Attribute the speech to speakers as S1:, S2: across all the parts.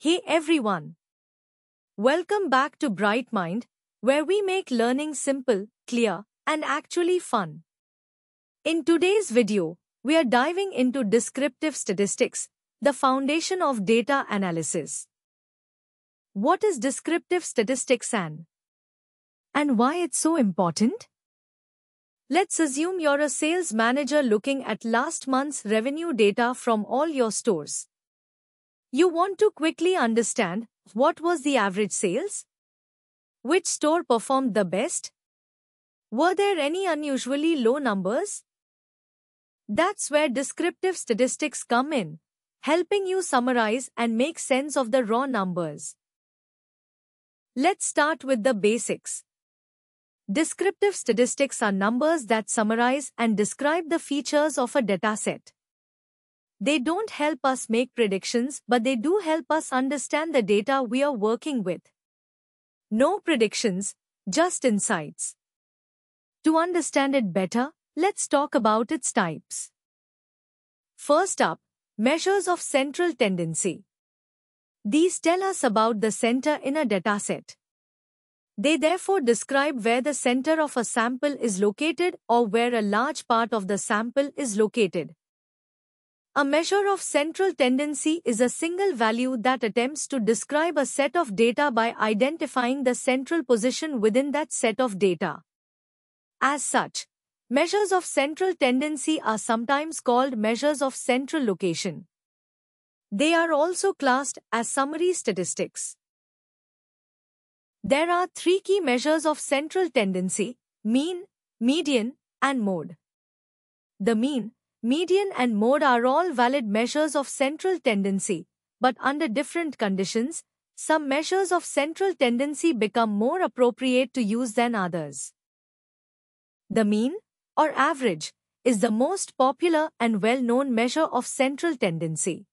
S1: Hey everyone! Welcome back to Bright Mind, where we make learning simple, clear, and actually fun. In today's video, we are diving into descriptive statistics, the foundation of data analysis. What is descriptive statistics and why it's so important? Let's assume you're a sales manager looking at last month's revenue data from all your stores. You want to quickly understand what was the average sales? Which store performed the best? Were there any unusually low numbers? That's where descriptive statistics come in, helping you summarize and make sense of the raw numbers. Let's start with the basics. Descriptive statistics are numbers that summarize and describe the features of a dataset. They don't help us make predictions, but they do help us understand the data we are working with. No predictions, just insights. To understand it better, let's talk about its types. First up, measures of central tendency. These tell us about the center in a dataset. They therefore describe where the center of a sample is located or where a large part of the sample is located. A measure of central tendency is a single value that attempts to describe a set of data by identifying the central position within that set of data. As such, measures of central tendency are sometimes called measures of central location. They are also classed as summary statistics. There are three key measures of central tendency: mean, median, and mode. The mean, median and mode are all valid measures of central tendency, but under different conditions, some measures of central tendency become more appropriate to use than others. The mean, or average, is the most popular and well-known measure of central tendency.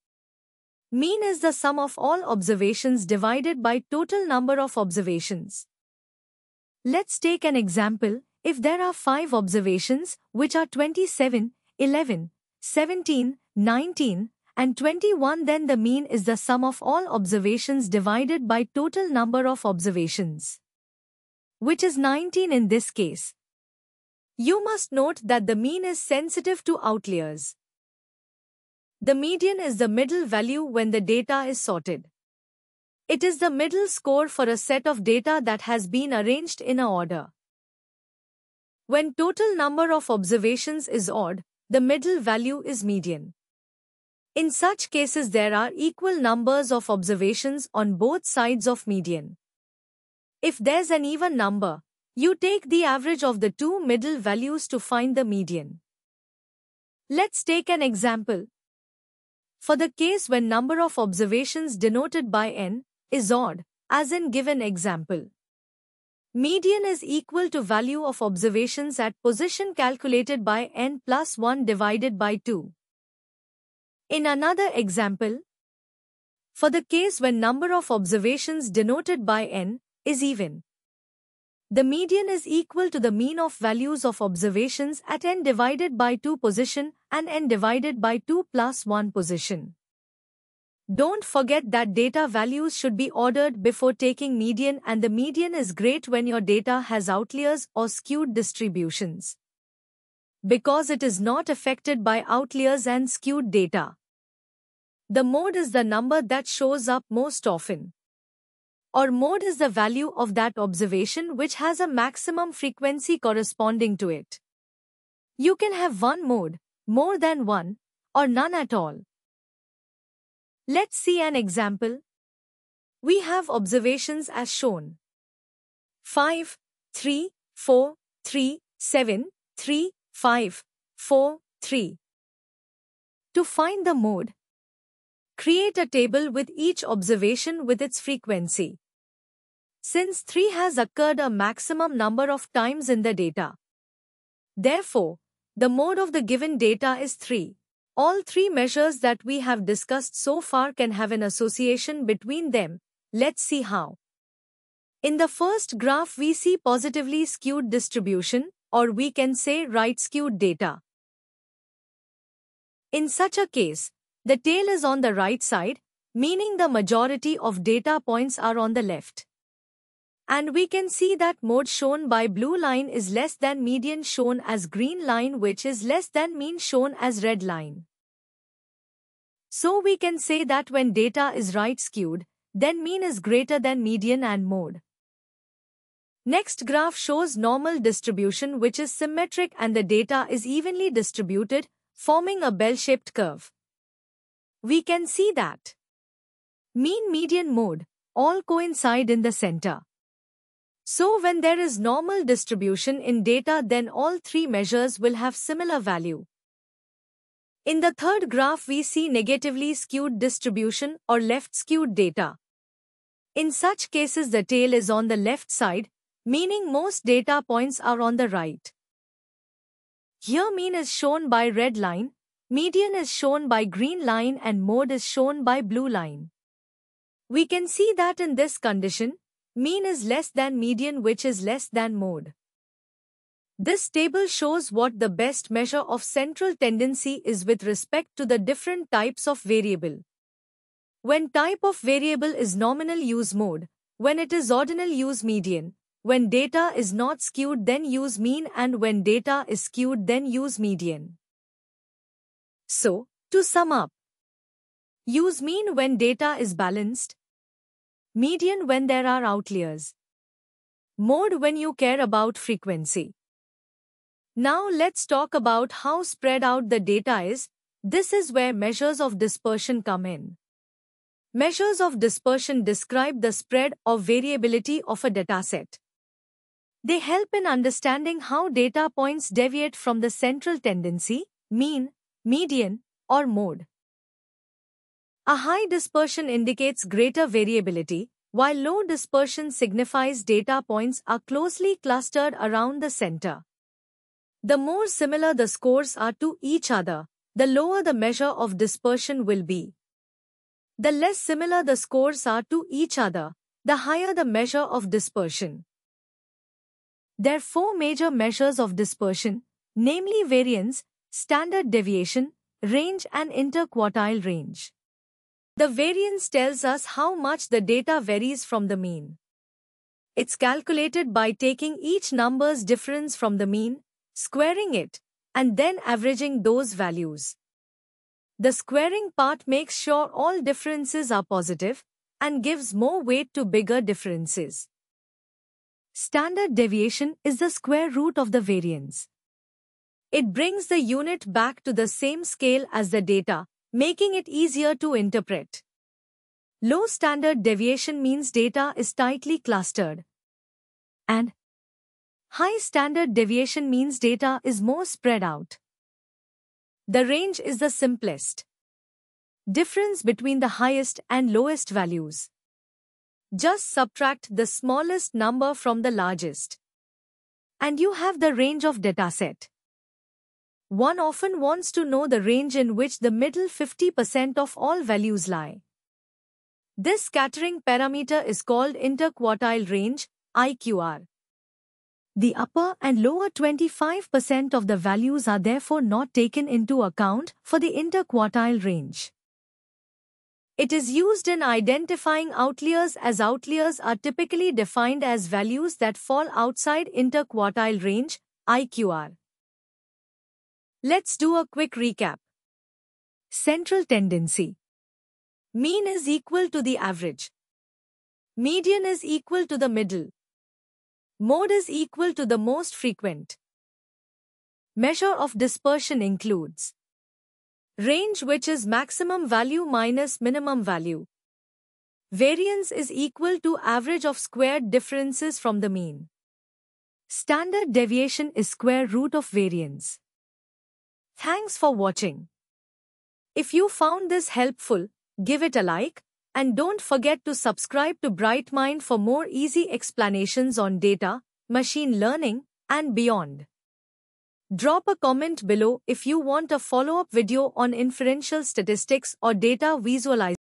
S1: Mean is the sum of all observations divided by total number of observations. Let's take an example. If there are 5 observations, which are 27, 11, 17, 19, and 21, then the mean is the sum of all observations divided by total number of observations, which is 19 in this case. You must note that the mean is sensitive to outliers. The median is the middle value when the data is sorted. It is the middle score for a set of data that has been arranged in a order. When total number of observations is odd, the middle value is median. In such cases, there are equal numbers of observations on both sides of median. If there's an even number, you take the average of the two middle values to find the median. Let's take an example. For the case when number of observations denoted by n is odd, as in given example, median is equal to value of observations at position calculated by n plus 1 divided by 2. In another example, for the case when number of observations denoted by n is even, the median is equal to the mean of values of observations at n divided by 2 position and n divided by 2 plus 1 position. Don't forget that data values should be ordered before taking median, and the median is great when your data has outliers or skewed distributions, because it is not affected by outliers and skewed data. The mode is the number that shows up most often, or mode is the value of that observation which has a maximum frequency corresponding to it. You can have one mode, more than one, or none at all. Let's see an example. We have observations as shown: 5, 3, 4, 3, 7, 3, 5, 4, 3. To find the mode, create a table with each observation with its frequency. Since 3 has occurred a maximum number of times in the data, therefore, the mode of the given data is 3. All 3 measures that we have discussed so far can have an association between them. Let's see how. In the first graph, we see positively skewed distribution, or we can say right skewed data. In such a case, the tail is on the right side, meaning the majority of data points are on the left. And we can see that mode shown by blue line is less than median shown as green line, which is less than mean shown as red line. So we can say that when data is right skewed, then mean is greater than median and mode. Next graph shows normal distribution, which is symmetric and the data is evenly distributed, forming a bell-shaped curve. We can see that mean, median, mode all coincide in the center. So when there is normal distribution in data, then all three measures will have similar value. In the third graph, we see negatively skewed distribution or left-skewed data. In such cases, the tail is on the left side, meaning most data points are on the right. Here mean is shown by red line, median is shown by green line and mode is shown by blue line. We can see that in this condition, mean is less than median, which is less than mode. This table shows what the best measure of central tendency is with respect to the different types of variable. When type of variable is nominal, use mode. When it is ordinal, use median. When data is not skewed, then use mean, and when data is skewed, then use median. So, to sum up, use mean when data is balanced, median when there are outliers, mode when you care about frequency. Now let's talk about how spread out the data is. This is where measures of dispersion come in. Measures of dispersion describe the spread or variability of a dataset. They help in understanding how data points deviate from the central tendency, mean, median, or mode. A high dispersion indicates greater variability, while low dispersion signifies data points are closely clustered around the center. The more similar the scores are to each other, the lower the measure of dispersion will be. The less similar the scores are to each other, the higher the measure of dispersion. There are four major measures of dispersion, namely variance, standard deviation, range, and interquartile range. The variance tells us how much the data varies from the mean. It's calculated by taking each number's difference from the mean, squaring it, and then averaging those values. The squaring part makes sure all differences are positive and gives more weight to bigger differences. Standard deviation is the square root of the variance. It brings the unit back to the same scale as the data, making it easier to interpret. Low standard deviation means data is tightly clustered. And high standard deviation means data is more spread out. The range is the simplest difference between the highest and lowest values. Just subtract the smallest number from the largest, and you have the range of dataset. One often wants to know the range in which the middle 50% of all values lie. This scattering parameter is called interquartile range, IQR. The upper and lower 25% of the values are therefore not taken into account for the interquartile range. It is used in identifying outliers, as outliers are typically defined as values that fall outside interquartile range, IQR. Let's do a quick recap. Central tendency. Mean is equal to the average. Median is equal to the middle. Mode is equal to the most frequent. Measure of dispersion includes range, which is maximum value minus minimum value. Variance is equal to average of squared differences from the mean. Standard deviation is square root of variance. Thanks for watching. If you found this helpful, give it a like, and don't forget to subscribe to BrightMind for more easy explanations on data, machine learning, and beyond. Drop a comment below if you want a follow-up video on inferential statistics or data visualization.